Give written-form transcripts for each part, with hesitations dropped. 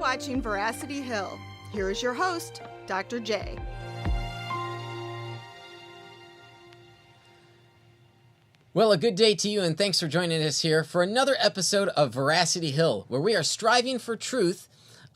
watching Veracity Hill. Here is your host, Dr. J. Well, a good day to you, and thanks for joining us here for another episode of Veracity Hill, where we are striving for truth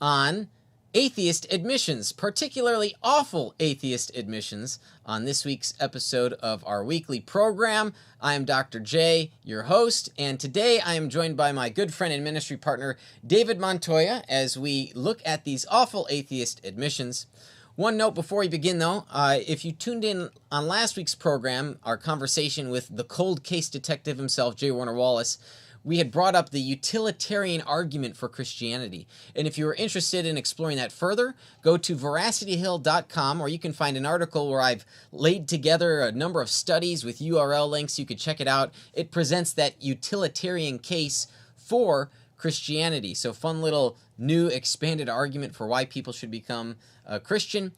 on atheist admissions, particularly awful atheist admissions. On this week's episode of our weekly program, I am Dr. J, your host, and today I am joined by my good friend and ministry partner, David Montoya, as we look at these awful atheist admissions. One note before we begin, though, if you tuned in on last week's program, our conversation with the cold case detective himself, J. Warner Wallace, we had brought up the utilitarian argument for Christianity. And if you are interested in exploring that further, go to veracityhill.com, or you can find an article where I've laid together a number of studies with URL links. You could check it out. It presents that utilitarian case for Christianity. So fun little new expanded argument for why people should become a Christian.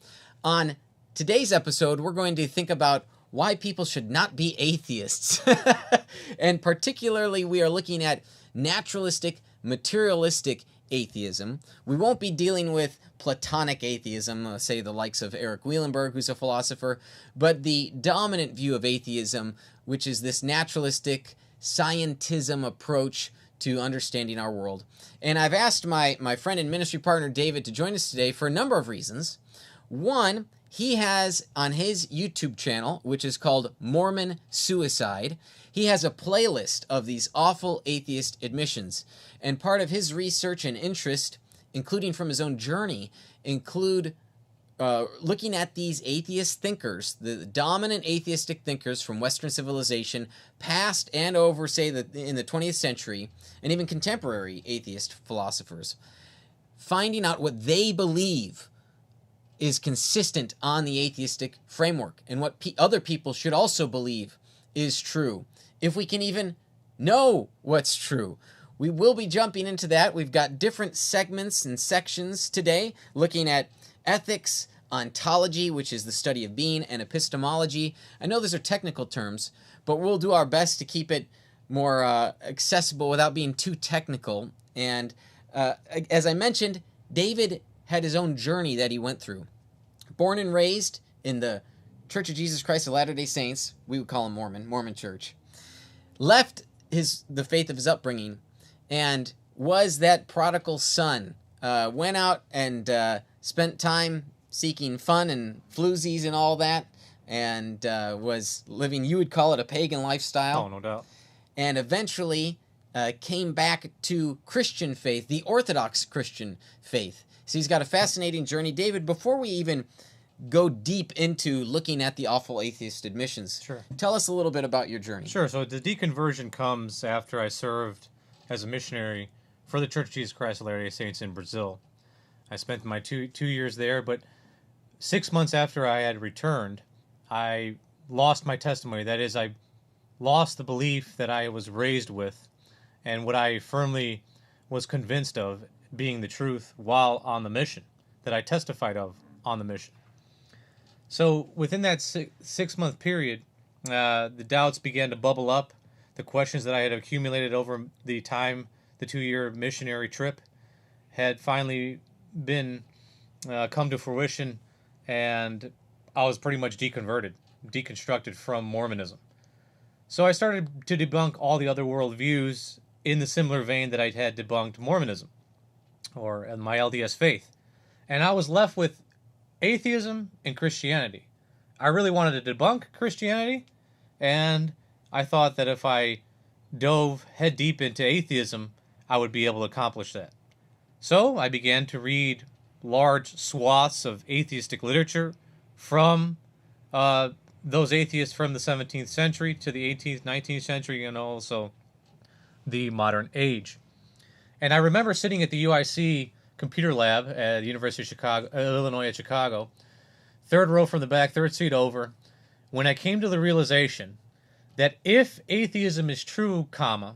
On today's episode, we're going to think about why people should not be atheists. And particularly, we are looking at naturalistic, materialistic atheism. We won't be dealing with Platonic atheism, say the likes of Eric Wielenberg, who's a philosopher, but the dominant view of atheism, which is this naturalistic scientism approach to understanding our world. And I've asked my friend and ministry partner, David, to join us today for a number of reasons. One, he has on his YouTube channel, which is called Mormon Suicide, he has a playlist of these awful atheist admissions. And part of his research and interest, including from his own journey, include looking at these atheist thinkers, the dominant atheistic thinkers from Western civilization, past and over, say, in the 20th century, and even contemporary atheist philosophers, finding out what they believe is consistent on the atheistic framework and what other people should also believe is true, if we can even know what's true. We will be jumping into that. We've got different segments and sections today, looking at ethics, ontology, which is the study of being, and epistemology. I know those are technical terms, but we'll do our best to keep it more accessible without being too technical. And as I mentioned, David had his own journey that he went through. Born and raised in the Church of Jesus Christ of Latter-day Saints, we would call him Mormon Church, left the faith of his upbringing and was that prodigal son, went out and spent time seeking fun and floozies and all that, and was living, you would call it a pagan lifestyle. Oh, no doubt. And eventually came back to Christian faith, the Orthodox Christian faith. So he's got a fascinating journey. David, before we even go deep into looking at the awful atheist admissions, sure, tell us a little bit about your journey. Sure. So the deconversion comes after I served as a missionary for the Church of Jesus Christ of Latter-day Saints in Brazil. I spent my two years there, but 6 months after I had returned, I lost my testimony. That is, I lost the belief that I was raised with and what I firmly was convinced of being the truth while on the mission, that I testified of on the mission. So within that 6-month period, the doubts began to bubble up. The questions that I had accumulated over the time, the 2-year missionary trip, had finally been come to fruition, and I was pretty much deconstructed from Mormonism. So I started to debunk all the other worldviews in the similar vein that I had debunked Mormonism, or my LDS faith. And I was left with atheism and Christianity. I really wanted to debunk Christianity, and I thought that if I dove head deep into atheism, I would be able to accomplish that. So I began to read large swaths of atheistic literature from those atheists from the 17th century to the 18th, 19th century, and also the modern age. And I remember sitting at the UIC computer lab at the University of Chicago, Illinois at Chicago, third row from the back, third seat over, when I came to the realization that if atheism is true, comma,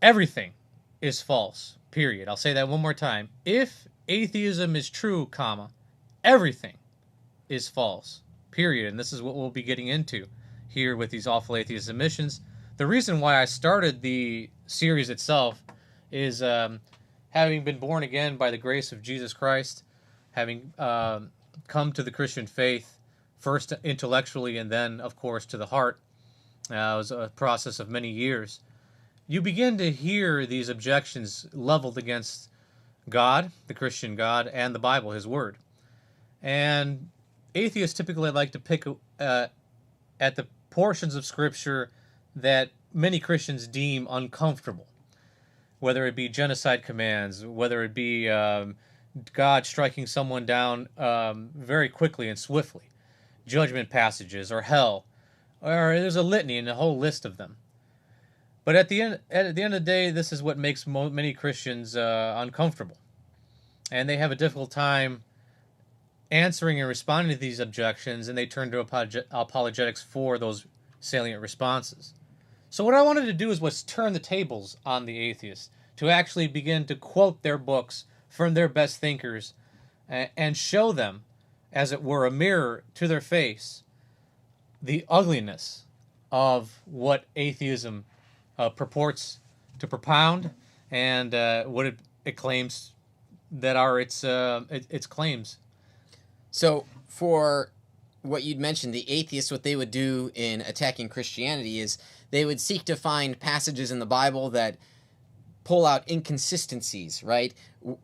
everything is false, period. I'll say that one more time. If atheism is true, comma, everything is false, period. And this is what we'll be getting into here with these awful atheist admissions. The reason why I started the series itself is having been born again by the grace of Jesus Christ, having come to the Christian faith, first intellectually and then, of course, to the heart. It was a process of many years. You begin to hear these objections leveled against God, the Christian God, and the Bible, His Word. And atheists typically like to pick at the portions of Scripture that many Christians deem uncomfortable, whether it be genocide commands, whether it be God striking someone down very quickly and swiftly, judgment passages, or hell, or there's a litany and a whole list of them. But at the end of the day, this is what makes many Christians uncomfortable, and they have a difficult time answering and responding to these objections, and they turn to apologetics for those salient responses. So what I wanted to do was turn the tables on the atheists, to actually begin to quote their books from their best thinkers and show them, as it were, a mirror to their face, the ugliness of what atheism purports to propound, and what it claims that are its claims. So for what you'd mentioned, the atheists, what they would do in attacking Christianity is they would seek to find passages in the Bible that pull out inconsistencies, right?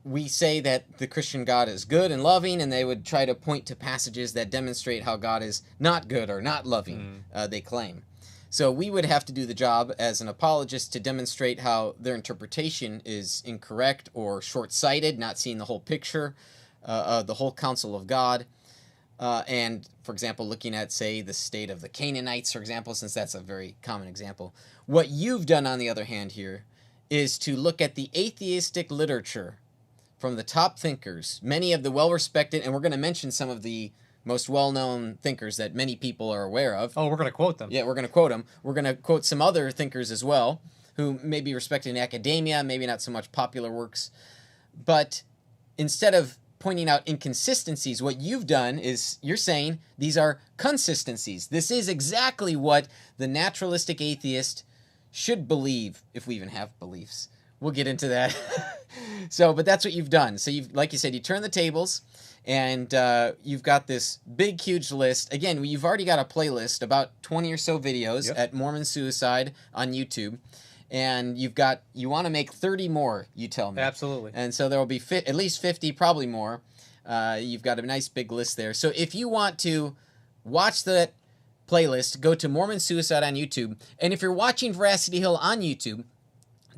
We say that the Christian God is good and loving, and they would try to point to passages that demonstrate how God is not good or not loving, they claim. So we would have to do the job as an apologist to demonstrate how their interpretation is incorrect or short-sighted, not seeing the whole picture, the whole counsel of God. And, for example, looking at, say, the state of the Canaanites, for example, since that's a very common example. What you've done, on the other hand, here, is to look at the atheistic literature from the top thinkers, many of the well-respected, and we're going to mention some of the most well-known thinkers that many people are aware of. Oh, we're going to quote them. Yeah, we're going to quote them. We're going to quote some other thinkers as well, who may be respected in academia, maybe not so much popular works. But instead of pointing out inconsistencies, what you've done is you're saying these are consistencies. This is exactly what the naturalistic atheist should believe, if we even have beliefs. We'll get into that. But that's what you've done. So you've, like you said, you turn the tables, and you've got this big, huge list. Again, you've already got a playlist, about 20 or so videos at Mormon Suicide on YouTube. And you want to make 30 more, you tell me. Absolutely. And so there will be at least 50, probably more. You've got a nice big list there. So if you want to watch that playlist, go to Mormon Suicide on YouTube. And if you're watching Veracity Hill on YouTube,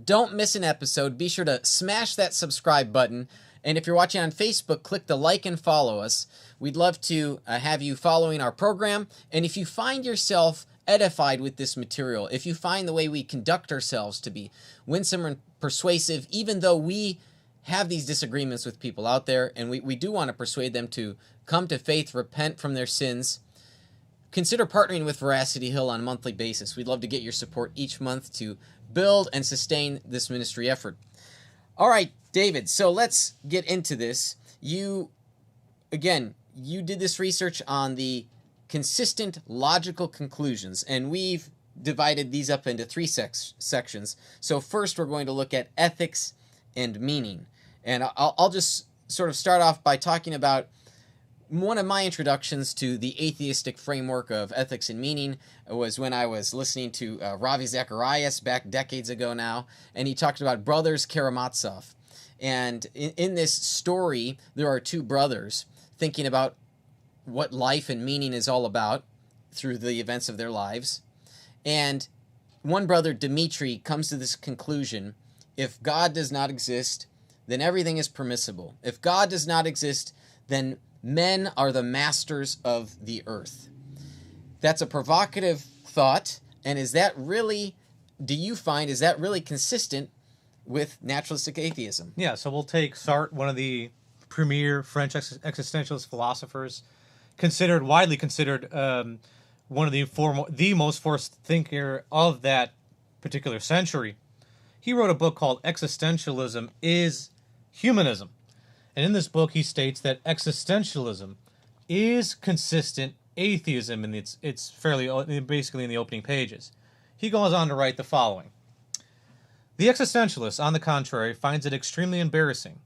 don't miss an episode. Be sure to smash that subscribe button. And if you're watching on Facebook, click the like and follow us. We'd love to have you following our program. And if you find yourself edified with this material, if you find the way we conduct ourselves to be winsome and persuasive, even though we have these disagreements with people out there, and we do want to persuade them to come to faith, repent from their sins, consider partnering with Veracity Hill on a monthly basis. We'd love to get your support each month to build and sustain this ministry effort. All right, David, so let's get into this. You did this research on the consistent logical conclusions, and we've divided these up into three sections. So first we're going to look at ethics and meaning. And I'll just sort of start off by talking about one of my introductions to the atheistic framework of ethics and meaning was when I was listening to Ravi Zacharias back decades ago now, and he talked about brothers Karamazov. And in this story, there are two brothers thinking about what life and meaning is all about through the events of their lives. And one brother, Dmitri, comes to this conclusion: if God does not exist, then everything is permissible. If God does not exist, then men are the masters of the earth. That's a provocative thought, and is that really consistent with naturalistic atheism? Yeah, so we'll take Sartre, one of the premier French existentialist philosophers, widely considered one of the most forced thinker of that particular century. He wrote a book called Existentialism is Humanism. And in this book, he states that existentialism is consistent atheism, and it's fairly basically in the opening pages. He goes on to write the following: The existentialist, on the contrary, finds it extremely embarrassing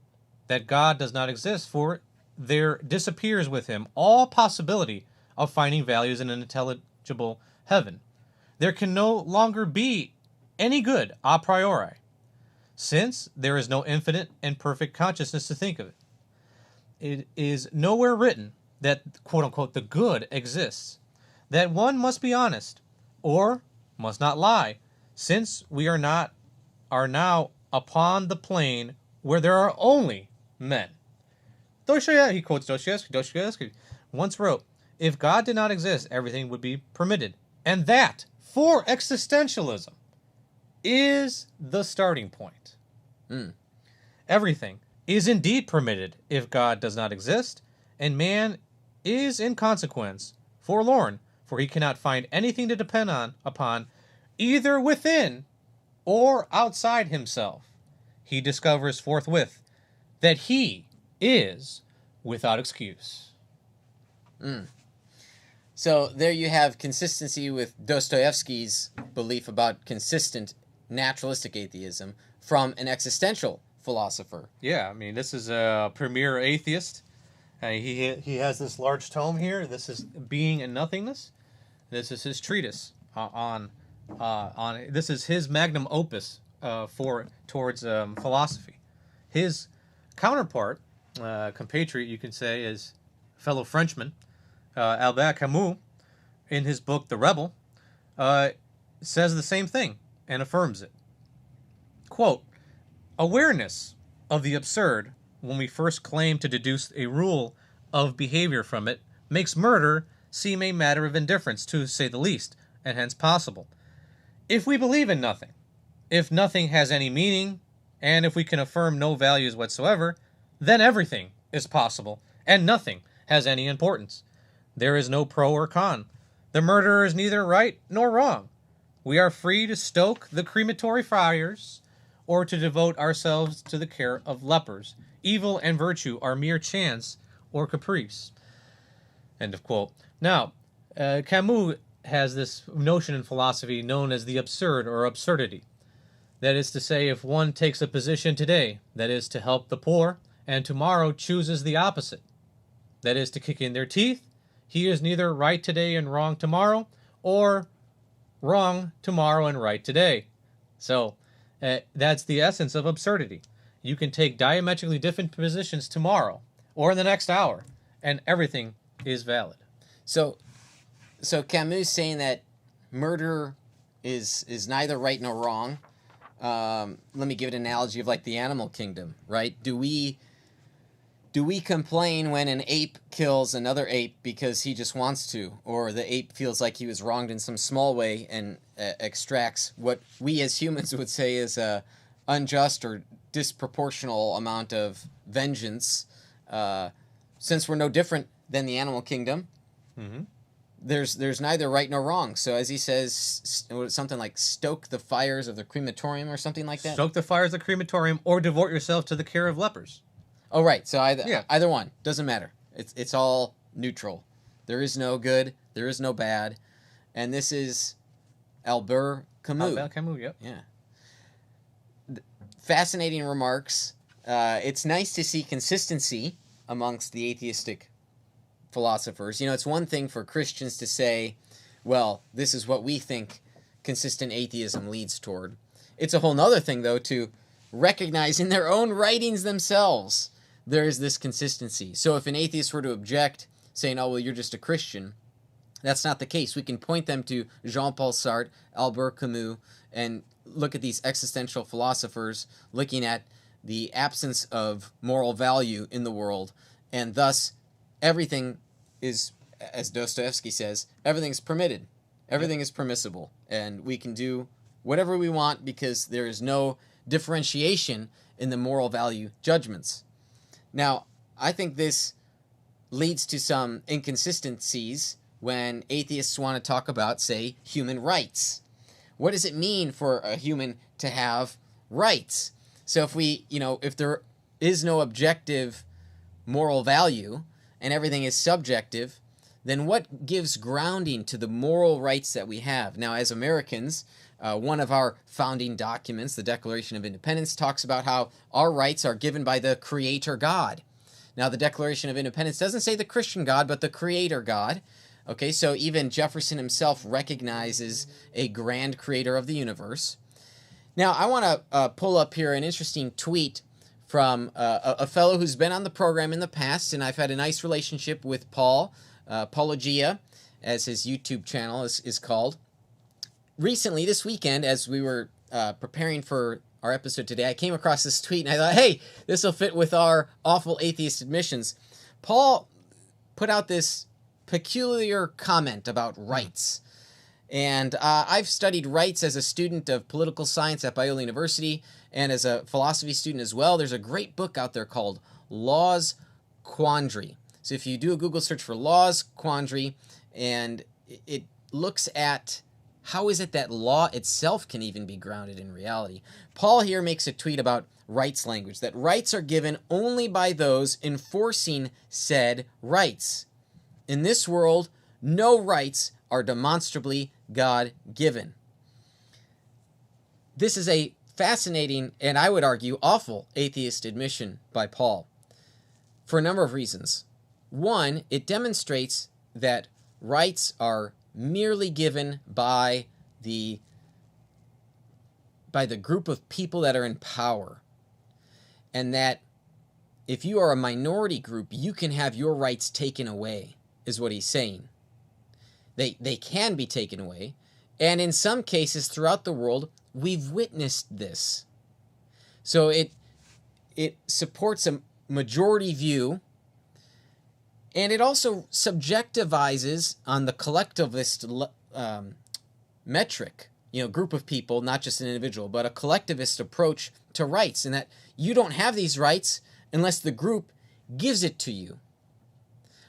that God does not exist, for there disappears with him all possibility of finding values in an intelligible heaven. There can no longer be any good a priori, since there is no infinite and perfect consciousness to think of it. It is nowhere written that, quote-unquote, the good exists, that one must be honest, or must not lie, since we are now upon the plane where there are only men. Dostoevsky, he quotes Dostoevsky. Dostoevsky once wrote, "If God did not exist, everything would be permitted." And that, for existentialism, is the starting point. Everything is indeed permitted if God does not exist, and man is in consequence forlorn, for he cannot find anything to depend upon either within or outside himself. He discovers forthwith that he is without excuse. So there you have consistency with Dostoevsky's belief about consistent naturalistic atheism from an existential philosopher. Yeah, I mean, this is a premier atheist. He has this large tome here. This is Being and Nothingness. This is his treatise on this is his magnum opus towards philosophy. His counterpart, compatriot, you can say, is fellow Frenchman Albert Camus, in his book The Rebel, says the same thing and affirms it. Quote, "Awareness of the absurd, when we first claim to deduce a rule of behavior from it, makes murder seem a matter of indifference, to say the least, and hence possible. If we believe in nothing, if nothing has any meaning, and if we can affirm no values whatsoever, then everything is possible, and nothing has any importance. There is no pro or con. The murderer is neither right nor wrong. We are free to stoke the crematory fires, or to devote ourselves to the care of lepers. Evil and virtue are mere chance or caprice." End of quote. Now, Camus has this notion in philosophy known as the absurd or absurdity. That is to say, if one takes a position today, that is to help the poor, and tomorrow chooses the opposite, that is to kick in their teeth, he is neither right today and wrong tomorrow, or wrong tomorrow and right today. So, that's the essence of absurdity. You can take diametrically different positions tomorrow, or in the next hour, and everything is valid. So Camus saying that murder is neither right nor wrong. Let me give an analogy of like the animal kingdom, right? Do we complain when an ape kills another ape because he just wants to, or the ape feels like he was wronged in some small way and extracts what we as humans would say is a unjust or disproportional amount of vengeance? Since we're no different than the animal kingdom, there's neither right nor wrong. So as he says, something like stoke the fires of the crematorium or something like that. Stoke the fires of the crematorium, or devote yourself to the care of lepers. Oh, right. So either one. Doesn't matter. It's all neutral. There is no good. There is no bad. And this is Albert Camus. Albert Camus, yep. Yeah. Fascinating remarks. It's nice to see consistency amongst the atheistic philosophers. You know, it's one thing for Christians to say, well, this is what we think consistent atheism leads toward. It's a whole nother thing, though, to recognize in their own writings themselves there is this consistency. So if an atheist were to object, saying, oh, well, you're just a Christian, that's not the case. We can point them to Jean-Paul Sartre, Albert Camus, and look at these existential philosophers looking at the absence of moral value in the world, and thus everything is, as Dostoevsky says, everything's permitted. Everything is permissible, and we can do whatever we want because there is no differentiation in the moral value judgments. Now, I think this leads to some inconsistencies when atheists want to talk about, say, human rights. What does it mean for a human to have rights? So if there is no objective moral value and everything is subjective, then what gives grounding to the moral rights that we have? Now, as Americans, One of our founding documents, the Declaration of Independence, talks about how our rights are given by the Creator God. Now, the Declaration of Independence doesn't say the Christian God, but the Creator God. Okay, so even Jefferson himself recognizes a grand creator of the universe. Now, I want to pull up here an interesting tweet from a fellow who's been on the program in the past, and I've had a nice relationship with Paul, Apologia, as his YouTube channel is called. Recently, this weekend, as we were preparing for our episode today, I came across this tweet, and I thought, hey, this will fit with our awful atheist admissions. Paul put out this peculiar comment about rights. And I've studied rights as a student of political science at Biola University and as a philosophy student as well. There's a great book out there called Law's Quandary. So if you do a Google search for Law's Quandary, and it looks at how is it that law itself can even be grounded in reality. Paul here makes a tweet about rights language, that rights are given only by those enforcing said rights. In this world, no rights are demonstrably God-given. This is a fascinating, and I would argue awful, atheist admission by Paul for a number of reasons. One, it demonstrates that rights are merely given by the group of people that are in power, and that if you are a minority group, you can have your rights taken away, is what he's saying. They can be taken away, and in some cases throughout the world, we've witnessed this. So it supports a majority view, and it also subjectivizes on the collectivist metric, group of people, not just an individual, but a collectivist approach to rights, and that you don't have these rights unless the group gives it to you.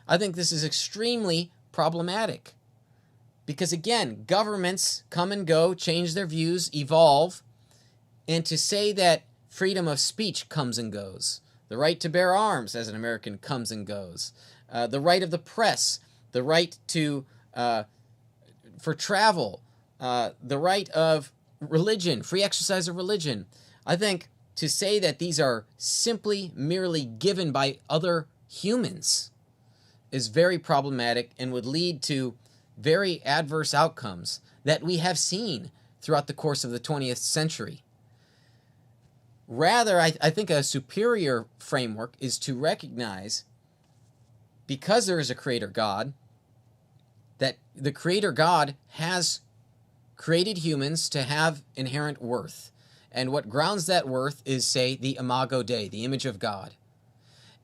I think this is extremely problematic because, again, governments come and go, change their views, evolve, and to say that freedom of speech comes and goes, the right to bear arms as an American comes and goes, the right of the press, the right to for travel, the right of religion, free exercise of religion. I think to say that these are simply merely given by other humans is very problematic and would lead to very adverse outcomes that we have seen throughout the course of the 20th century. Rather, I think a superior framework is to recognize, because there is a Creator God, that the Creator God has created humans to have inherent worth. And what grounds that worth is, say, the Imago Dei, the image of God.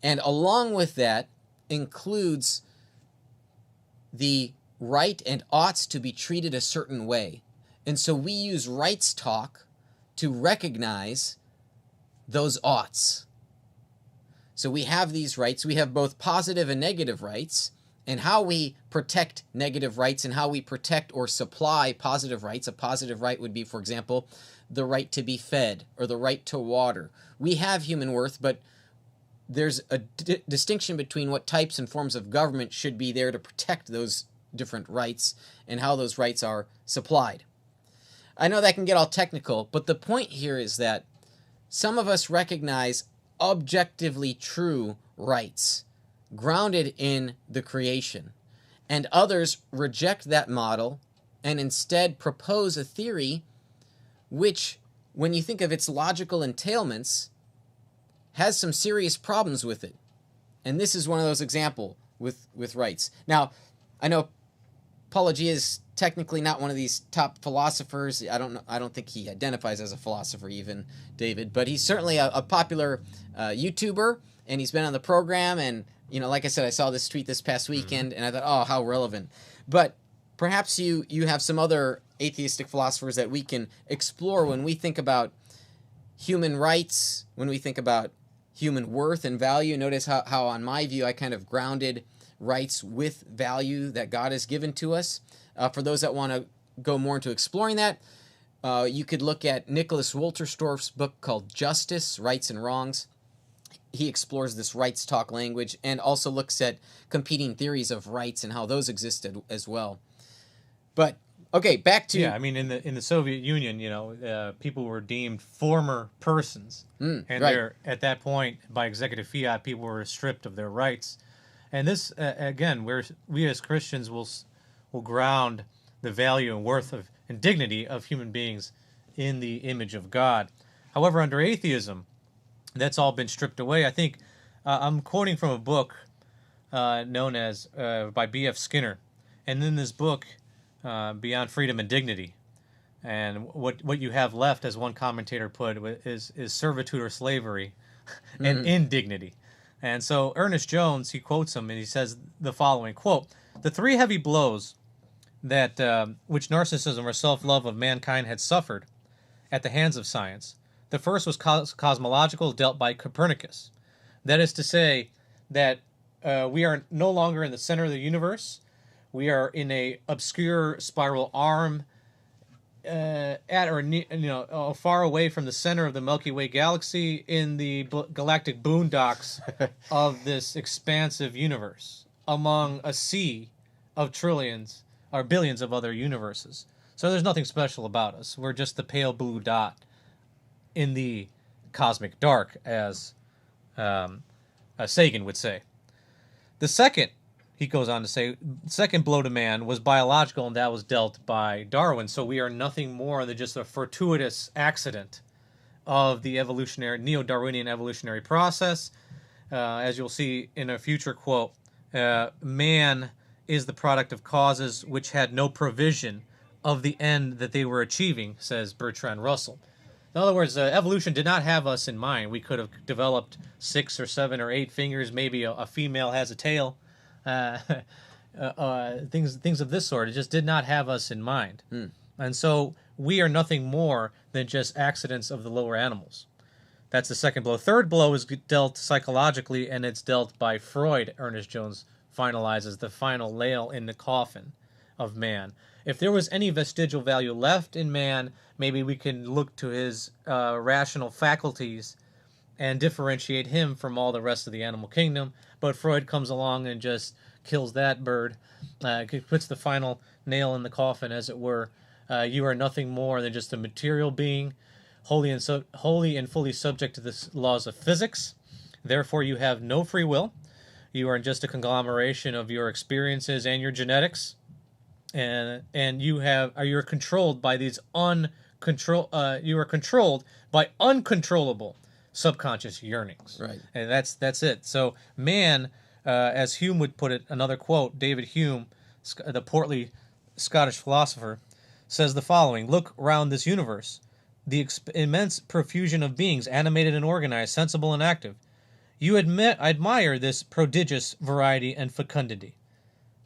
And along with that includes the right and oughts to be treated a certain way. And so we use rights talk to recognize those oughts. So we have these rights. We have both positive and negative rights, and how we protect negative rights and how we protect or supply positive rights. A positive right would be, for example, the right to be fed or the right to water. We have human worth, but there's a distinction between what types and forms of government should be there to protect those different rights and how those rights are supplied. I know that can get all technical, but the point here is that some of us recognize objectively true rights grounded in the creation, and others reject that model and instead propose a theory which, when you think of its logical entailments, has some serious problems with it. And this is one of those examples with rights. Now, I know Apologia is technically not one of these top philosophers. I don't think he identifies as a philosopher even, David, but he's certainly a popular YouTuber, and he's been on the program, and like I said, I saw this tweet this past weekend, and I thought, oh, how relevant. But perhaps you have some other atheistic philosophers that we can explore when we think about human rights, when we think about human worth and value. Notice how on my view, I kind of grounded rights with value that God has given to us. For those that want to go more into exploring that, you could look at Nicholas Wolterstorff's book called Justice, Rights and Wrongs. He explores this rights talk language and also looks at competing theories of rights and how those existed as well. But Okay, back to... Yeah, I mean, in the Soviet Union, people were deemed former persons, and right. they're at that point, by executive fiat, people were stripped of their rights. And this, again, we as Christians will ground the value and worth and dignity of human beings in the image of God. However, under atheism, that's all been stripped away. I think I'm quoting from a book known as by B.F. Skinner, and in this book, Beyond Freedom and Dignity, and what you have left, as one commentator put, is servitude or slavery, and indignity. And so Ernest Jones, he quotes him, and he says the following, quote, "The three heavy blows that which narcissism or self-love of mankind had suffered at the hands of science. The first was cosmological, dealt by Copernicus. That is to say that we are no longer in the center of the universe. We are in a obscure spiral arm at or far away from the center of the Milky Way galaxy in the galactic boondocks of this expansive universe, among a sea of trillions or billions of other universes. So there's nothing special about us. We're just the pale blue dot in the cosmic dark, as Sagan would say. The second," he goes on to say, "second blow to man was biological, and that was dealt by Darwin. So we are nothing more than just a fortuitous accident of the neo-Darwinian evolutionary process. As you'll see in a future quote, man is the product of causes which had no provision of the end that they were achieving," says Bertrand Russell. In other words, evolution did not have us in mind. We could have developed 6 or 7 or 8 fingers. Maybe a female has a tail. Things of this sort. It just did not have us in mind. And so we are nothing more than just accidents of the lower animals. That's the second blow. Third blow is dealt psychologically, and it's dealt by Freud. Ernest Jones finalizes the final nail in the coffin of man. If there was any vestigial value left in man, maybe we can look to his rational faculties and differentiate him from all the rest of the animal kingdom. But Freud comes along and just kills that bird, puts the final nail in the coffin, as it were. You are nothing more than just a material being, wholly and fully subject to the laws of physics. Therefore, you have no free will. You are just a conglomeration of your experiences and your genetics. And you're controlled by these you are controlled by uncontrollable subconscious yearnings. Right. And that's it. So man, as Hume would put it, another quote, David Hume, the portly Scottish philosopher, says the following: "Look round this universe, the immense profusion of beings, animated and organized, sensible and active. You admire this prodigious variety and fecundity.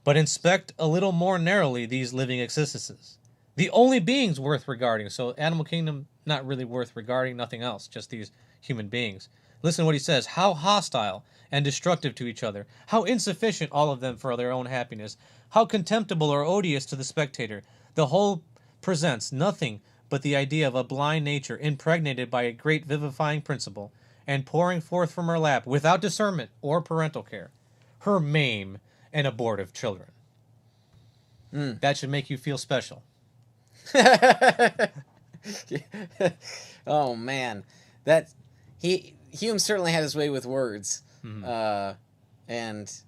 But inspect a little more narrowly these living existences. The only beings worth regarding," so animal kingdom, not really worth regarding, nothing else, just these human beings. Listen to what he says: "How hostile and destructive to each other, how insufficient all of them for their own happiness, how contemptible or odious to the spectator. The whole presents nothing but the idea of a blind nature impregnated by a great vivifying principle, and pouring forth from her lap, without discernment or parental care, her maim and abortive children." That should make you feel special. Oh man, Hume certainly had his way with words, and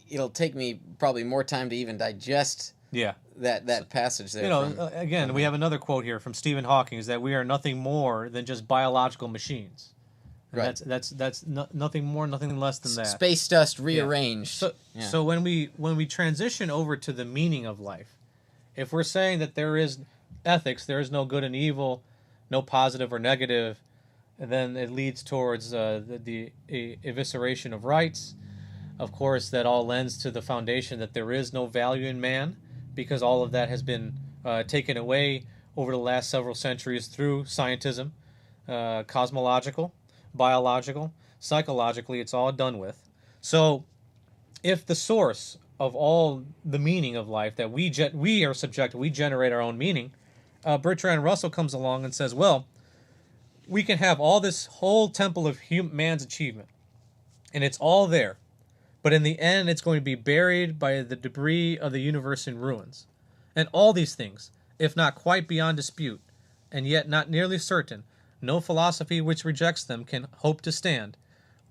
it'll take me probably more time to even digest that passage there. Again, we have another quote here from Stephen Hawking, is that we are nothing more than just biological machines. And right. That's nothing more, nothing less than that. Space dust rearranged. So when we transition over to the meaning of life, if we're saying that there is ethics, there is no good and evil, no positive or negative, then it leads towards the evisceration of rights. Of course, that all lends to the foundation that there is no value in man, because all of that has been taken away over the last several centuries through scientism, cosmological, biological, psychologically, it's all done with. So if the source of all the meaning of life that we are subjective, we generate our own meaning, Bertrand Russell comes along and says, well, we can have all this whole temple of man's achievement, and it's all there, but in the end it's going to be buried by the debris of the universe in ruins. And all these things, if not quite beyond dispute, and yet not nearly certain, no philosophy which rejects them can hope to stand.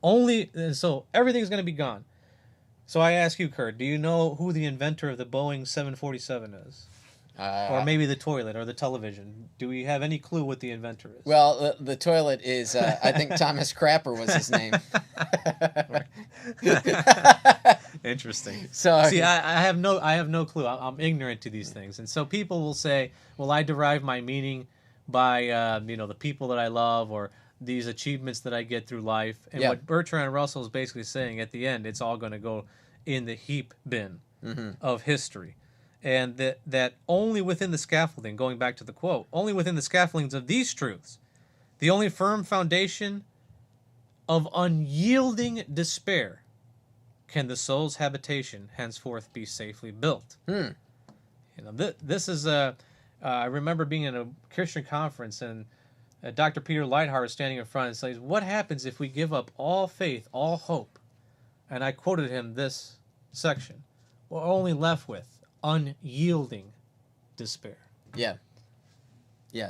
So everything's going to be gone. So I ask you, Kurt, do you know who the inventor of the Boeing 747 is? Or maybe the toilet or the television. Do we have any clue what the inventor is? Well, the toilet is, I think Thomas Crapper was his name. Interesting. So see, I have no clue. I'm ignorant to these things, and so people will say, "Well, I derive my meaning by the people that I love or these achievements that I get through life." And what Bertrand Russell is basically saying at the end, it's all going to go in the heap bin of history, and that only within the scaffolding, going back to the quote, only within the scaffoldings of these truths, the only firm foundation of unyielding despair, can the soul's habitation henceforth be safely built. This is I remember being in a Christian conference, and Dr. Peter Leithart was standing in front and says, "What happens if we give up all faith, all hope?" And I quoted him this section: "We're only left with unyielding despair." Yeah,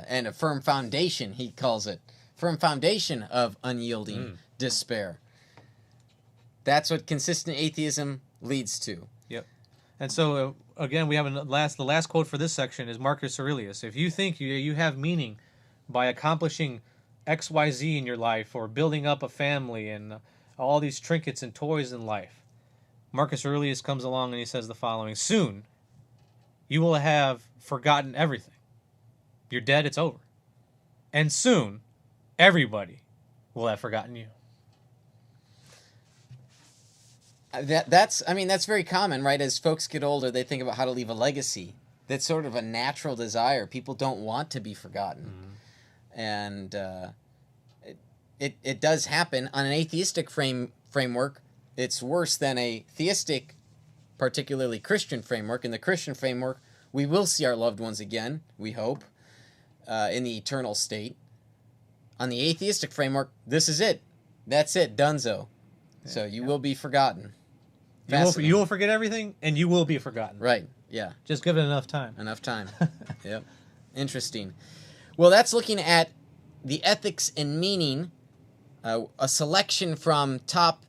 and a firm foundation, he calls it. Firm foundation of unyielding despair. That's what consistent atheism leads to. Yep. And so, again, we have the last quote for this section is Marcus Aurelius. If you think you have meaning by accomplishing XYZ in your life or building up a family and all these trinkets and toys in life, Marcus Aurelius comes along and he says the following: "Soon you will have forgotten everything. You're dead, it's over. And soon everybody will have forgotten you." That's very common, right? As folks get older, they think about how to leave a legacy. That's sort of a natural desire. People don't want to be forgotten. And it does happen. On an atheistic framework, it's worse than a theistic, particularly Christian framework. In the Christian framework, we will see our loved ones again, we hope, in the eternal state. On the atheistic framework, this is it. That's it, donezo. So you will be forgotten. You will forget everything, and you will be forgotten. Right, yeah. Just give it enough time. Enough time. Yep. Interesting. Well, that's looking at the ethics and meaning, a selection from top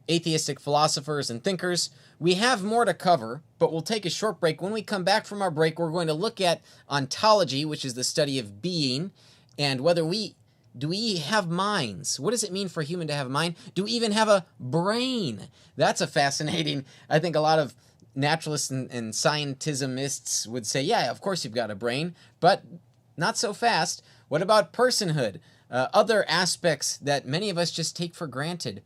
atheistic philosophers and thinkers. We have more to cover, but we'll take a short break. When we come back from our break, we're going to look at ontology, which is the study of being, and whether do we have minds? What does it mean for a human to have a mind? Do we even have a brain? That's a fascinating, I think a lot of naturalists and scientismists would say, yeah, of course you've got a brain, but not so fast. What about personhood? Other aspects that many of us just take for granted.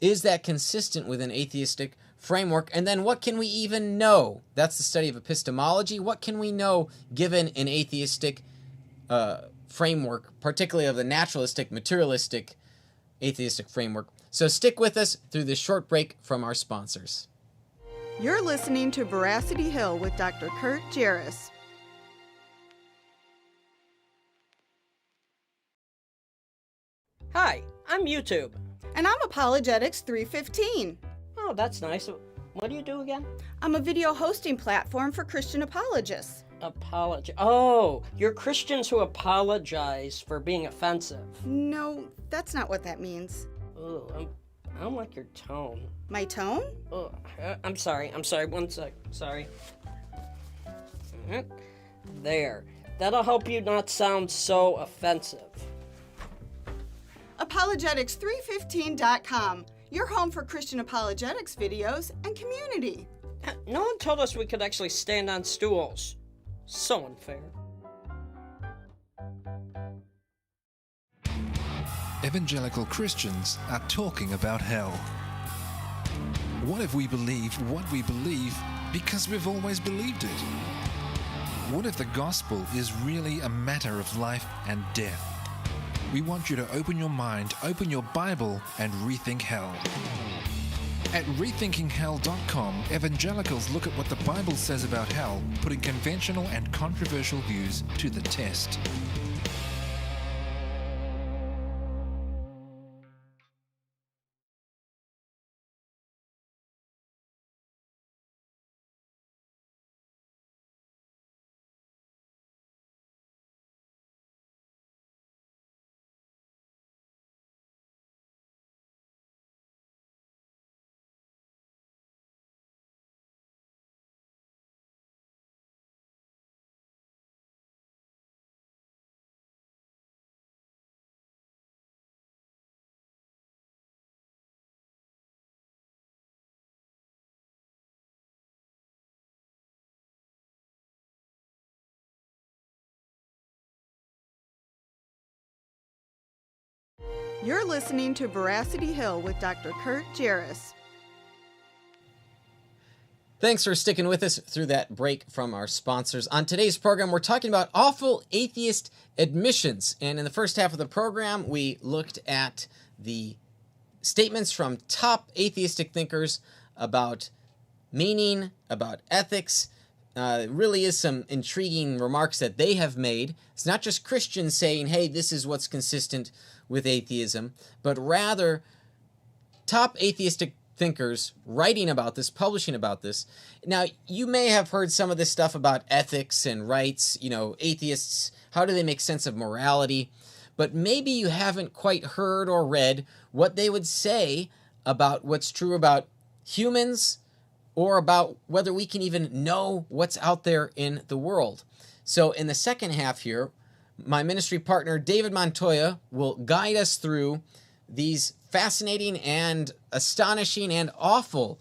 Is that consistent with an atheistic framework? And then what can we even know? That's the study of epistemology. What can we know given an atheistic framework, particularly of the naturalistic, materialistic, atheistic framework? So stick with us through this short break from our sponsors. You're listening to Veracity Hill with Dr. Kurt Jarris. Hi, I'm YouTube. And I'm Apologetics 315. Oh, that's nice. What do you do again? I'm a video hosting platform for Christian apologists. Oh, you're Christians who apologize for being offensive. No, that's not what that means. Oh, I don't like your tone. My tone? Oh, I'm sorry. 1 sec. Sorry. There. That'll help you not sound so offensive. Apologetics315.com, your home for Christian apologetics videos and community. No one told us we could actually stand on stools. So unfair. Evangelical Christians are talking about hell. What if we believe what we believe because we've always believed it? What if the gospel is really a matter of life and death? We want you to open your mind, open your Bible, and rethink hell. At rethinkinghell.com, evangelicals look at what the Bible says about hell, putting conventional and controversial views to the test. You're listening to Veracity Hill with Dr. Kurt Jarris. Thanks for sticking with us through that break from our sponsors. On today's program, we're talking about awful atheist admissions. And in the first half of the program, we looked at the statements from top atheistic thinkers about meaning, about ethics. Really is some intriguing remarks that they have made. It's not just Christians saying, hey, this is what's consistent with atheism, but rather top atheistic thinkers writing about this, publishing about this. Now, you may have heard some of this stuff about ethics and rights, atheists, how do they make sense of morality? But maybe you haven't quite heard or read what they would say about what's true about humans or about whether we can even know what's out there in the world. So in the second half here, my ministry partner, David Montoya, will guide us through these fascinating and astonishing and awful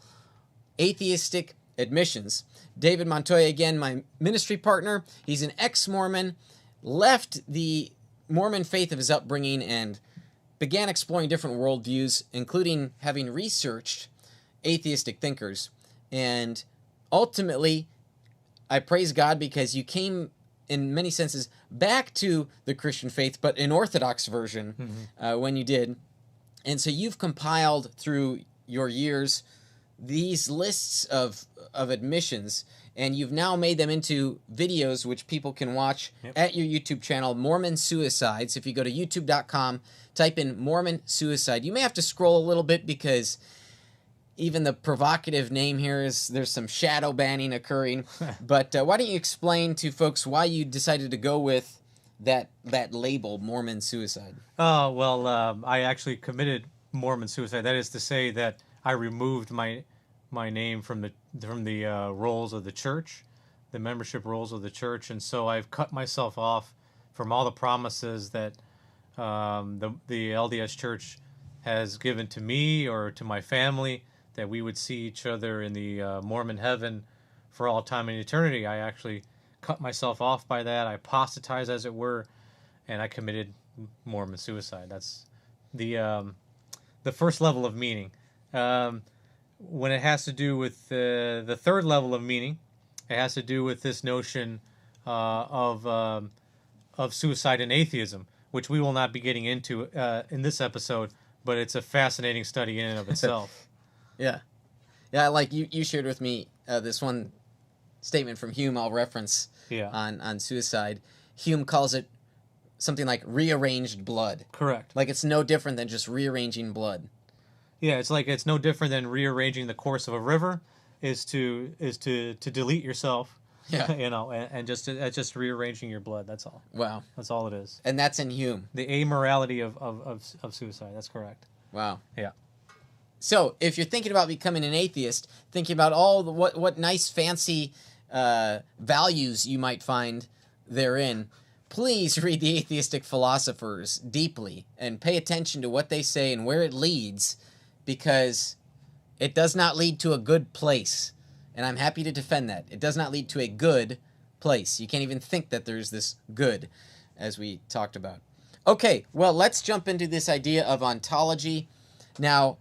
atheistic admissions. David Montoya, again, my ministry partner, he's an ex-Mormon, left the Mormon faith of his upbringing and began exploring different worldviews, including having researched atheistic thinkers. And ultimately, I praise God because you came, in many senses, back to the Christian faith, but an Orthodox version when you did. And so you've compiled through your years these lists of admissions, and you've now made them into videos which people can watch at your YouTube channel, Mormon Suicide. So if you go to youtube.com, type in Mormon Suicide. You may have to scroll a little bit because even the provocative name here there's some shadow banning occurring. But why don't you explain to folks why you decided to go with that label, Mormon Suicide? Oh, well, I actually committed Mormon suicide. That is to say that I removed my name from the rolls of the church, the membership rolls of the church, and so I've cut myself off from all the promises that the LDS Church has given to me or to my family, that we would see each other in the Mormon heaven for all time and eternity. I actually cut myself off by that. I apostatized, as it were, and I committed Mormon suicide. That's the first level of meaning. When it has to do with the third level of meaning, it has to do with this notion of suicide and atheism, which we will not be getting into in this episode, but it's a fascinating study in and of itself. Yeah, like you shared with me this one statement from Hume I'll reference on suicide. Hume calls it something like rearranged blood. Correct. Like it's no different than just rearranging blood. Yeah, it's no different than rearranging the course of a river is to delete yourself. Yeah. And just rearranging your blood. That's all. Wow. That's all it is. And that's in Hume. The amorality of suicide. That's correct. Wow. Yeah. So if you're thinking about becoming an atheist, thinking about all the what nice fancy values you might find therein, please read the atheistic philosophers deeply and pay attention to what they say and where it leads, because it does not lead to a good place. And I'm happy to defend that. It does not lead to a good place. You can't even think that there's this good, as we talked about. Okay, well, let's jump into this idea of ontology. Now,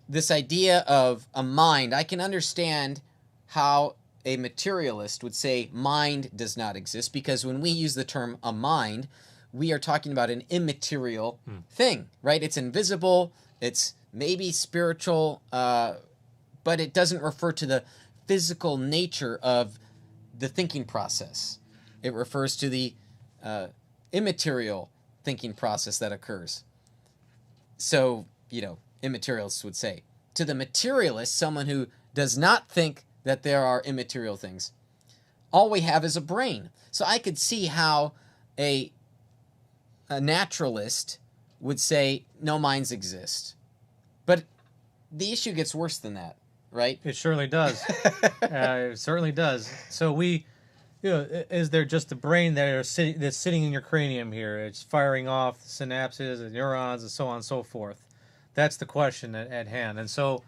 this idea of a mind, I can understand how a materialist would say mind does not exist, because when we use the term a mind, we are talking about an immaterial thing, right? It's invisible, it's maybe spiritual, but it doesn't refer to the physical nature of the thinking process. It refers to the immaterial thinking process that occurs. So, immaterialists would say. To the materialist, someone who does not think that there are immaterial things, all we have is a brain. So I could see how a naturalist would say no minds exist. But the issue gets worse than that, right? It surely does. It certainly does. So is there just a brain that's sitting in your cranium here? It's firing off synapses and neurons and so on and so forth. That's the question at hand. And so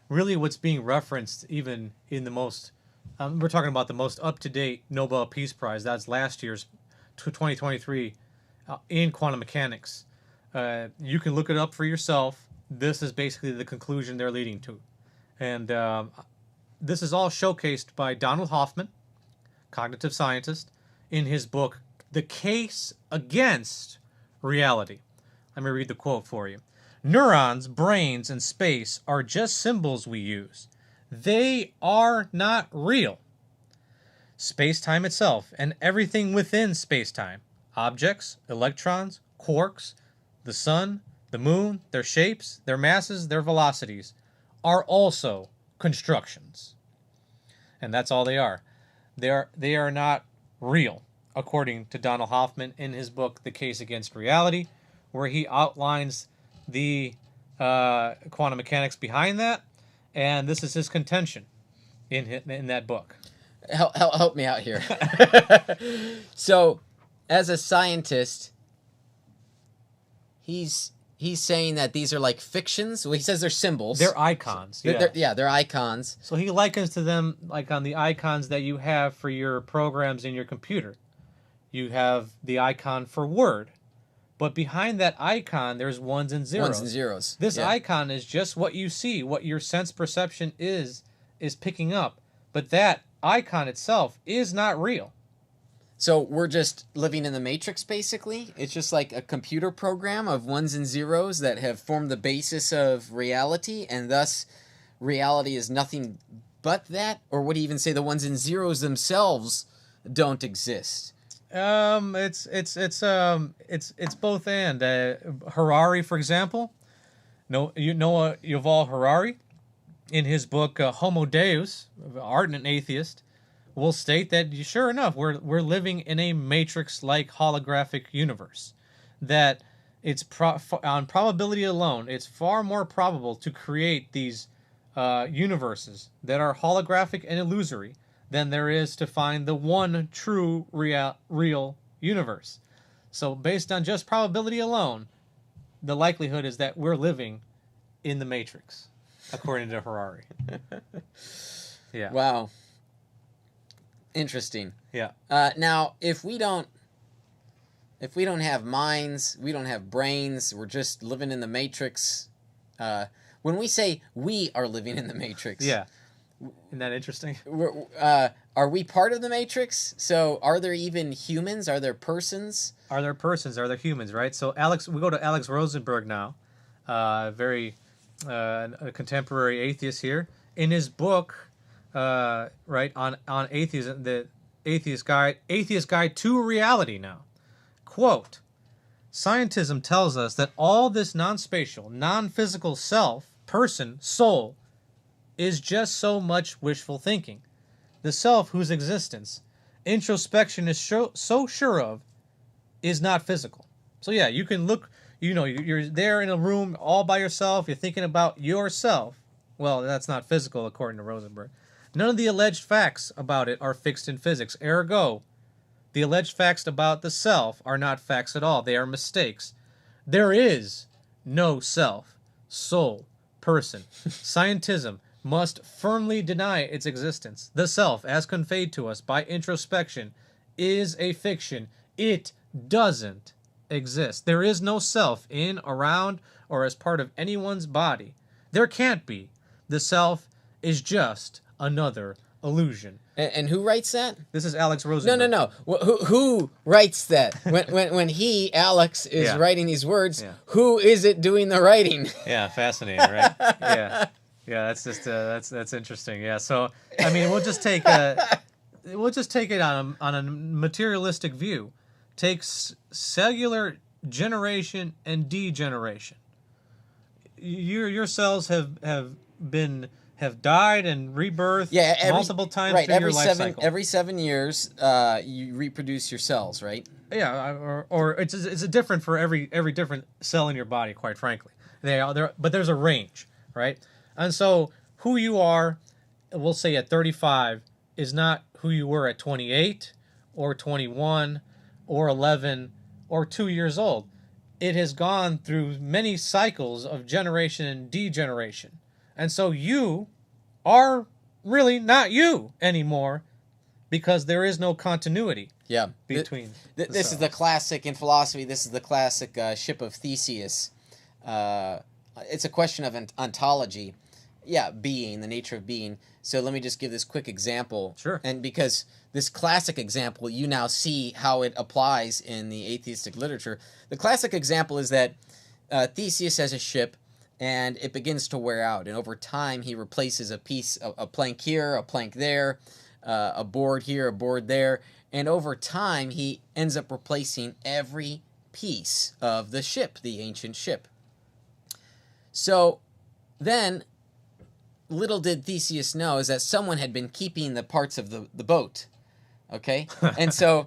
really what's being referenced even in the most, we're talking about the most up-to-date Nobel Peace Prize. That's last year's 2023 in quantum mechanics. You can look it up for yourself. This is basically the conclusion they're leading to. And this is all showcased by Donald Hoffman, cognitive scientist, in his book, The Case Against Reality. Let me read the quote for you. Neurons, brains, and space are just symbols we use. They are not real. Space-time itself and everything within space-time, objects, electrons, quarks, the sun, the moon, their shapes, their masses, their velocities, are also constructions. And that's all they are. They are not real, according to Donald Hoffman in his book, The Case Against Reality, where he outlines the quantum mechanics behind that, and this is his contention in that book. Help me out here. So, as a scientist, he's saying that these are like fictions. Well, he says they're symbols. They're icons. They're icons. So he likens to them like on the icons that you have for your programs in your computer. You have the icon for Word. But behind that icon, there's ones and zeros. Ones and zeros. This icon is just what you see, what your sense perception is picking up. But that icon itself is not real. So we're just living in the Matrix, basically? It's just like a computer program of ones and zeros that have formed the basis of reality, and thus reality is nothing but that? Or would he even say the ones and zeros themselves don't exist? It's both and. Harari, for example, Yuval Harari, in his book Homo Deus, Ardent Atheist, will state that sure enough, we're living in a matrix-like holographic universe. That it's on probability alone, it's far more probable to create these universes that are holographic and illusory than there is to find the one true real universe. So based on just probability alone, the likelihood is that we're living in the Matrix, according to Harari. Yeah. Wow. Interesting. Yeah. Now, if we don't have minds, we don't have brains, we're just living in the Matrix. When we say we are living in the Matrix, Yeah. Isn't that interesting? Are we part of the Matrix? So, are there even humans? Are there persons? Are there persons? Are there humans? Right. So, we go to Alex Rosenberg now, very a contemporary atheist here. In his book, right on atheism, the Atheist Guide to Reality. Now, quote: "Scientism tells us that all this non-spatial, non-physical self, person, soul, is just so much wishful thinking. The self whose existence introspection is so sure of is not physical." So yeah, you can look, you're there in a room all by yourself, you're thinking about yourself. Well, that's not physical, according to Rosenberg. None of the alleged facts about it are fixed in physics. Ergo, the alleged facts about the self are not facts at all. They are mistakes. There is no self, soul, person. Scientism must firmly deny its existence. The self, as conveyed to us by introspection, is a fiction. It doesn't exist. There is no self in, around, or as part of anyone's body. There can't be. The self is just another illusion. And who writes that? This is Alex Rosenberg. No. Who writes that? When he, Alex, is writing these words, who is it doing the writing? Yeah, fascinating, right? Yeah, that's just that's interesting. Yeah, so I mean, we'll just take it on a materialistic view. Take cellular generation and degeneration. Your cells have died and rebirthed multiple times through your life cycle. Every 7 years, you reproduce your cells, right? Yeah, or it's different for every different cell in your body. Quite frankly, but there's a range, right? And so who you are, we'll say at 35, is not who you were at 28 or 21 or 11 or 2 years old. It has gone through many cycles of generation and degeneration. And so you are really not you anymore because there is no continuity. Yeah. between. This is the classic in philosophy. This is the classic ship of Theseus. It's a question of ontology. Yeah, being, the nature of being. So let me just give this quick example. Sure. And because this classic example, you now see how it applies in the atheistic literature. The classic example is that Theseus has a ship, and it begins to wear out. And over time, he replaces a piece, a plank here, a plank there, a board here, a board there. And over time, he ends up replacing every piece of the ship, the ancient ship. So then, little did Theseus know is that someone had been keeping the parts of the boat. Okay? And so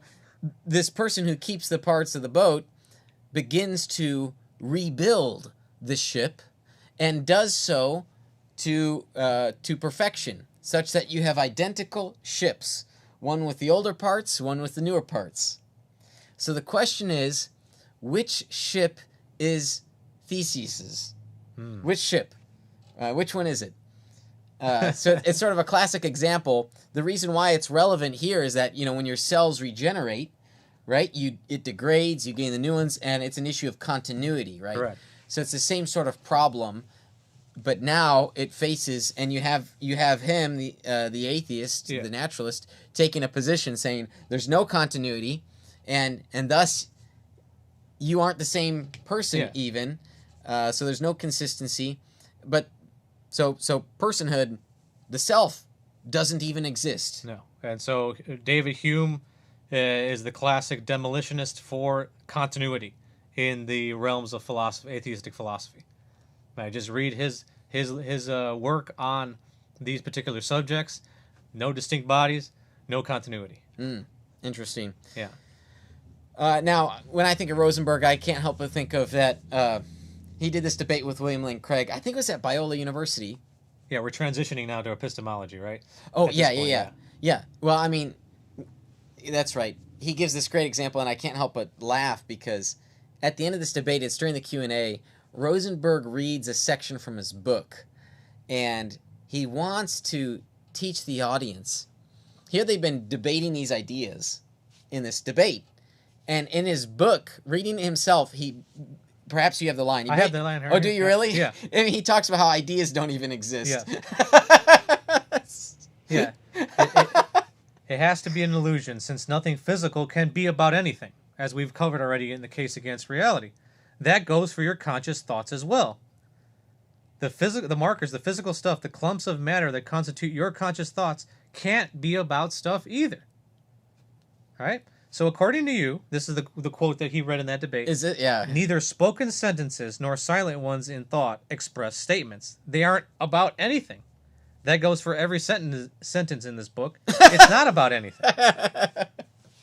this person who keeps the parts of the boat begins to rebuild the ship and does so to perfection, such that you have identical ships, one with the older parts, one with the newer parts. So the question is, which ship is Theseus's? Which ship? Which one is it? So it's sort of a classic example. The reason why it's relevant here is that, when your cells regenerate, right, it degrades, you gain the new ones, and it's an issue of continuity, right? Correct. So it's the same sort of problem, but now it faces, and you have him, the atheist, the naturalist, taking a position saying there's no continuity, and thus you aren't the same person even. So there's no consistency, but so personhood, the self, doesn't even exist. No. And so David Hume is the classic demolitionist for continuity in the realms of philosophy, atheistic philosophy. I just read his work on these particular subjects. No distinct bodies, no continuity. Interesting. Yeah. Now, when I think of Rosenberg, I can't help but think of that. He did this debate with William Lane Craig. I think it was at Biola University. Yeah, we're transitioning now to epistemology, right? Oh, yeah. Well, I mean, that's right. He gives this great example, and I can't help but laugh because at the end of this debate, it's during the Q&A, Rosenberg reads a section from his book, and he wants to teach the audience. Here they've been debating these ideas in this debate, and in his book, reading it himself, perhaps you have the line. I have the line. Oh, do you really? Yeah. I mean, he talks about how ideas don't even exist. Yeah. It has to be an illusion, since nothing physical can be about anything, as we've covered already in the case against reality. That goes for your conscious thoughts as well. The markers, the physical stuff, the clumps of matter that constitute your conscious thoughts can't be about stuff either. All right? So according to you, this is the quote that he read in that debate. Is it? Yeah. Neither spoken sentences nor silent ones in thought express statements. They aren't about anything. That goes for every sentence in this book. It's not about anything.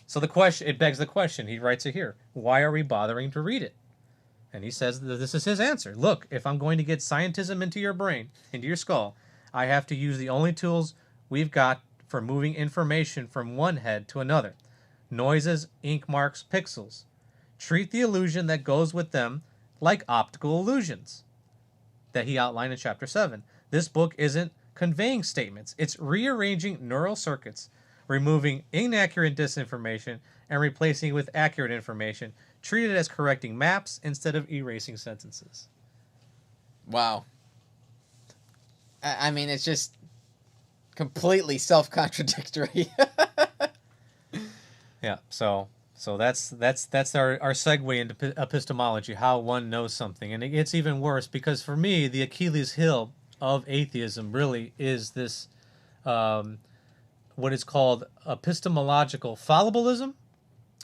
So it begs the question. He writes it here. Why are we bothering to read it? And he says that this is his answer. Look, if I'm going to get scientism into your brain, into your skull, I have to use the only tools we've got for moving information from one head to another. Noises, ink marks, pixels. Treat the illusion that goes with them like optical illusions that he outlined in Chapter 7. This book isn't conveying statements. It's rearranging neural circuits, removing inaccurate disinformation, and replacing it with accurate information. Treat it as correcting maps instead of erasing sentences. Wow. I mean, it's just completely self-contradictory. Yeah, so that's our segue into epistemology, how one knows something. And it gets even worse because for me, the Achilles heel of atheism really is this, what is called epistemological fallibilism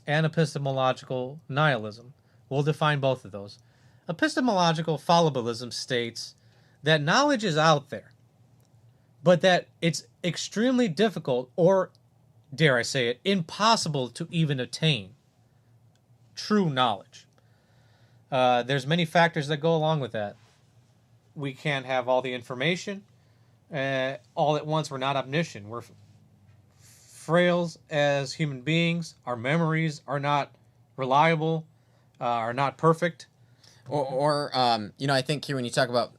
and epistemological nihilism. We'll define both of those. Epistemological fallibilism states that knowledge is out there, but that it's extremely difficult, or dare I say it, impossible to even attain true knowledge. There's many factors that go along with that. We can't have all the information all at once. We're not omniscient. We're frails as human beings. Our memories are not reliable, are not perfect. Or I think here when you talk about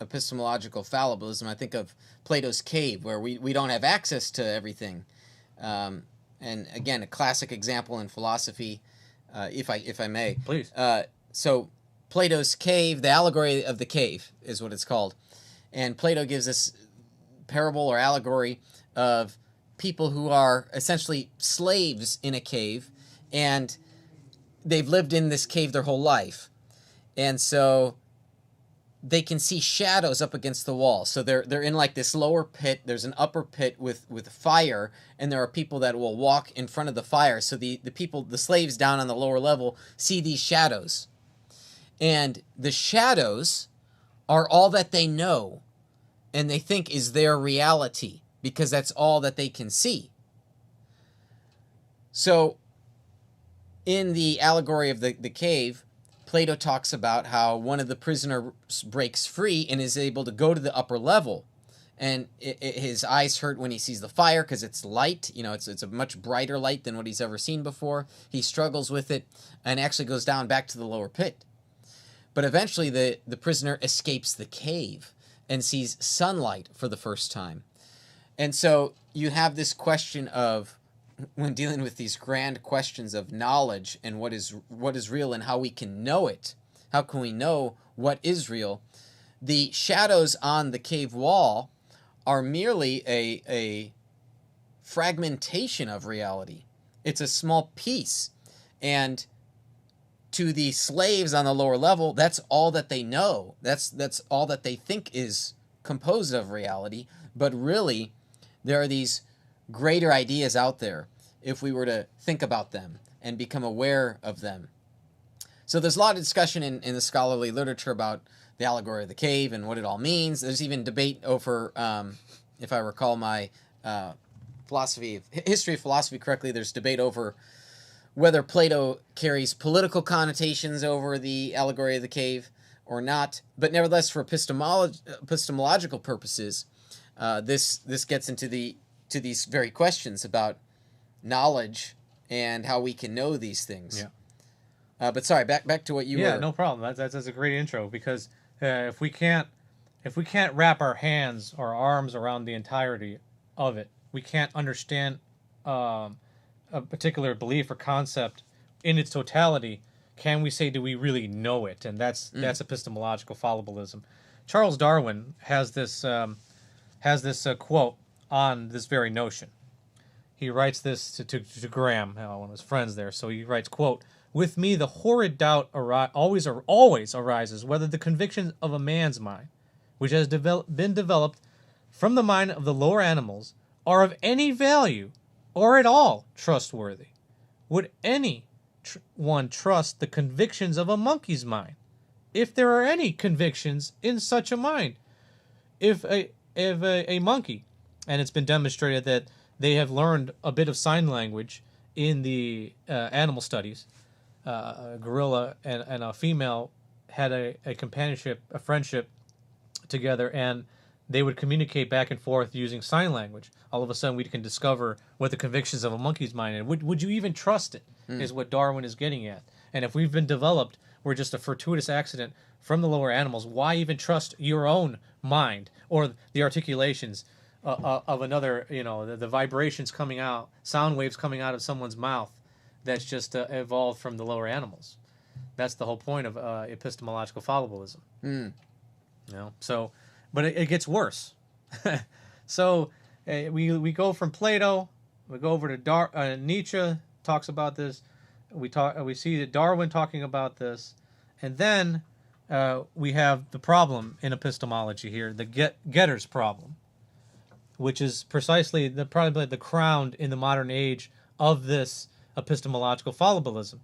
epistemological fallibilism, I think of Plato's cave, where we don't have access to everything. And and again, a classic example in philosophy, if I may. Please. So Plato's cave, the allegory of the cave is what it's called. And Plato gives this parable or allegory of people who are essentially slaves in a cave, and they've lived in this cave their whole life. And so they can see shadows up against the wall. So they're in like this lower pit. There's an upper pit with fire, and there are people that will walk in front of the fire. So the slaves down on the lower level see these shadows. And the shadows are all that they know and they think is their reality because that's all that they can see. So in the allegory of the cave, Plato talks about how one of the prisoners breaks free and is able to go to the upper level. And his eyes hurt when he sees the fire because it's light. You know, it's a much brighter light than what he's ever seen before. He struggles with it and actually goes down back to the lower pit. But eventually the prisoner escapes the cave and sees sunlight for the first time. And so you have this question of, when dealing with these grand questions of knowledge and what is real and how we can know it, how can we know what is real, the shadows on the cave wall are merely a fragmentation of reality. It's a small piece. And to the slaves on the lower level, that's all that they know. That's all that they think is composed of reality. But really, there are these greater ideas out there if we were to think about them and become aware of them. So there's a lot of discussion in the scholarly literature about the allegory of the cave and what it all means. There's even debate over, if I recall my history of philosophy correctly, there's debate over whether Plato carries political connotations over the allegory of the cave or not. But nevertheless, for epistemological purposes, this gets into these very questions about knowledge and how we can know these things. Yeah. But sorry, back to what you were. Yeah, no problem. That's a great intro, because if we can't wrap our hands or arms around the entirety of it, we can't understand a particular belief or concept in its totality. Can we say, do we really know it? And that's epistemological fallibilism. Charles Darwin has this quote on this very notion. He writes this to Graham, one of his friends there. So he writes, quote, "With me, the horrid doubt always arises whether the convictions of a man's mind, which has been developed from the mind of the lower animals, are of any value or at all trustworthy. Would any one trust the convictions of a monkey's mind, if there are any convictions in such a mind? If a monkey," and it's been demonstrated that they have learned a bit of sign language in the animal studies. A gorilla and a female had a companionship, a friendship together, and they would communicate back and forth using sign language. All of a sudden, we can discover what the convictions of a monkey's mind are. Would you even trust it, is what Darwin is getting at. And if we've been developed, we're just a fortuitous accident from the lower animals, why even trust your own mind or the articulations of another, the vibrations coming out, sound waves coming out of someone's mouth that's just evolved from the lower animals? That's the whole point of epistemological fallibilism. So, but it gets worse. So we go from Plato, we go over to Nietzsche talks about this. We see that Darwin talking about this, and then we have the problem in epistemology here, the getter's problem, which is precisely probably the crown in the modern age of this epistemological fallibilism.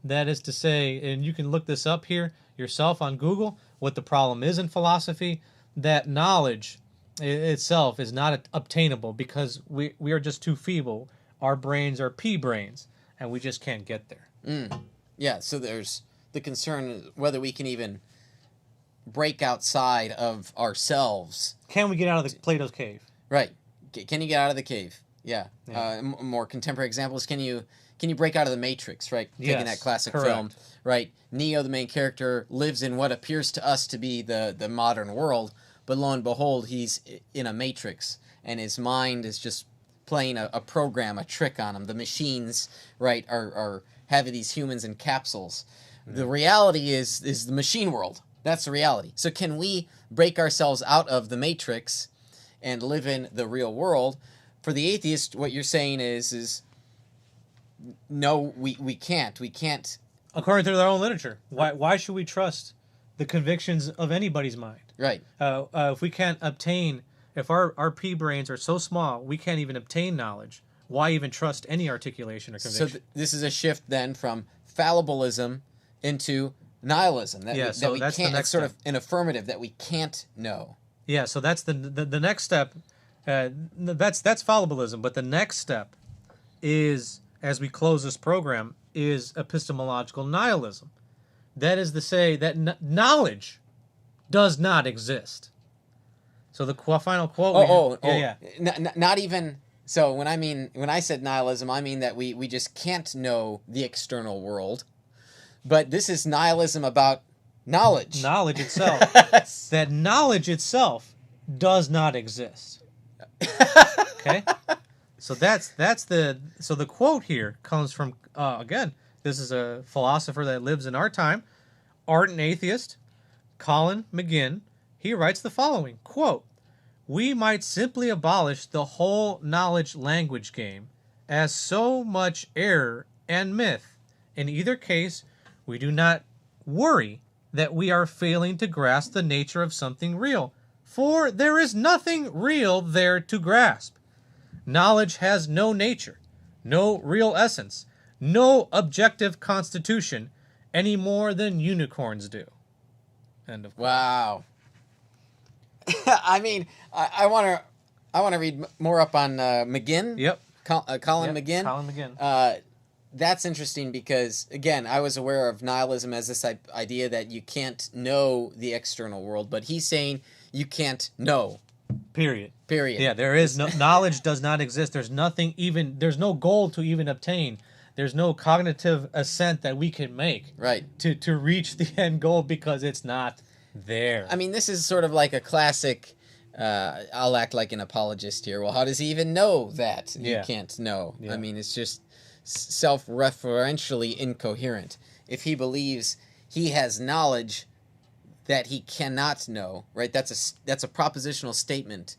That is to say, and you can look this up here yourself on Google, what the problem is in philosophy, that knowledge itself is not obtainable because we are just too feeble. Our brains are pea brains, and we just can't get there. Yeah, so there's the concern whether we can even break outside of ourselves. Can we get out of Plato's cave? Right. Can you get out of the cave? Yeah. More contemporary examples, can you break out of the Matrix, right? Yes, taking that classic correct. film, right? Neo, the main character, lives in what appears to us to be the modern world, but lo and behold, he's in a matrix, and his mind is just playing a program, a trick on them. The machines, right, are having these humans in capsules. The reality is the machine world. That's the reality. So can we break ourselves out of the matrix and live in the real world? For the atheist, what you're saying is no, we can't. We can't. According to their own literature. Why should we trust the convictions of anybody's mind? Right. If we can't obtain, if our pea brains are so small, we can't even obtain knowledge, why even trust any articulation or conviction? So this is a shift then from fallibilism into nihilism. That we that's can't. the next It's sort step. of an affirmative that we can't know. Yeah, so that's the next step. That's fallibilism, but the next step is, as we close this program, is epistemological nihilism. That is to say that knowledge does not exist. So the final quote. Not even. So when I said nihilism, I mean that we just can't know the external world. But this is nihilism about knowledge. Knowledge itself. That knowledge itself does not exist. Okay? So the quote here comes from, again, this is a philosopher that lives in our time, ardent atheist, Colin McGinn. He writes the following, quote, "We might simply abolish the whole knowledge language game as so much error and myth. In either case, we do not worry that we are failing to grasp the nature of something real, for there is nothing real there to grasp. Knowledge has no nature, no real essence, no objective constitution, any more than unicorns do." End of quote. Wow. I mean, I want to read more up on McGinn. Yep. Colin McGinn. Colin McGinn. That's interesting because, again, I was aware of nihilism as this idea that you can't know the external world, but he's saying you can't know. Period. Yeah, there is no knowledge does not exist. There's nothing even. There's no goal to even obtain. There's no cognitive ascent that we can make. Right. To reach the end goal because it's not there. I mean, this is sort of like a classic. I'll act like an apologist here. Well, how does he even know that you can't know? Yeah. I mean, it's just self-referentially incoherent. If he believes he has knowledge that he cannot know, right? That's a propositional statement.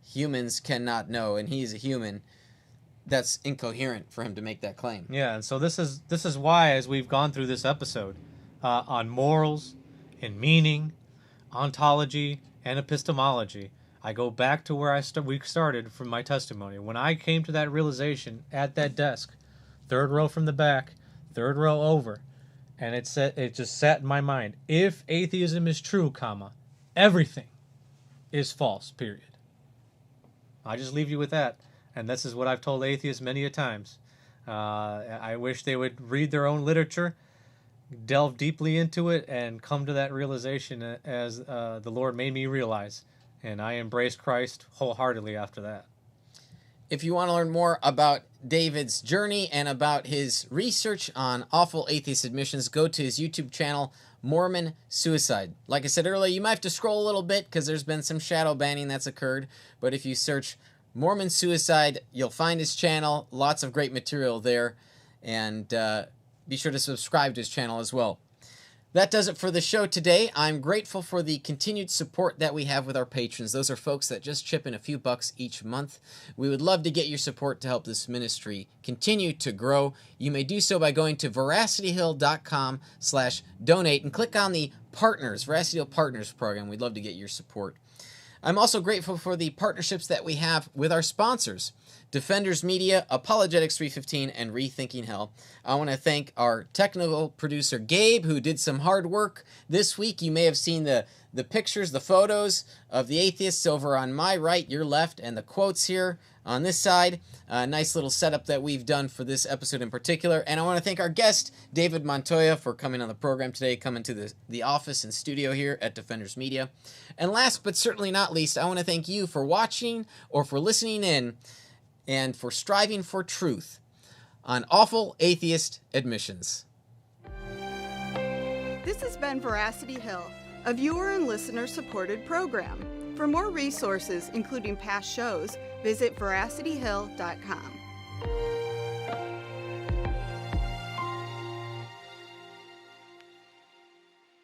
Humans cannot know, and he's a human. That's incoherent for him to make that claim. Yeah, and so this is why, as we've gone through this episode on morals and meaning, ontology and epistemology, I go back to where we started from my testimony. When I came to that realization at that desk, third row from the back, third row over, and it just sat in my mind. If atheism is true, everything is false, period. I just leave you with that. And this is what I've told atheists many a times. I wish they would read their own literature, delve deeply into it, and come to that realization as the Lord made me realize. And I embraced Christ wholeheartedly after that. If you want to learn more about David's journey and about his research on awful atheist admissions, go to his YouTube channel, Mormon Suicide. Like I said earlier, you might have to scroll a little bit because there's been some shadow banning that's occurred. But if you search Mormon Suicide, you'll find his channel. Lots of great material there. And be sure to subscribe to his channel as well. That does it for the show today. I'm grateful for the continued support that we have with our patrons. Those are folks that just chip in a few bucks each month. We would love to get your support to help this ministry continue to grow. You may do so by going to veracityhill.com/donate and click on the Partners, Veracity Hill Partners program. We'd love to get your support. I'm also grateful for the partnerships that we have with our sponsors, Defenders Media, Apologetics 315, and Rethinking Hell. I want to thank our technical producer, Gabe, who did some hard work this week. You may have seen the pictures, the photos of the atheists over on my right, your left, and the quotes here on this side. A nice little setup that we've done for this episode in particular. And I want to thank our guest, David Montoya, for coming on the program today, coming to the office and studio here at Defenders Media. And last but certainly not least, I want to thank you for watching or for listening in and for striving for truth on awful atheist admissions. This has been Veracity Hill, a viewer and listener supported program. For more resources, including past shows, visit veracityhill.com.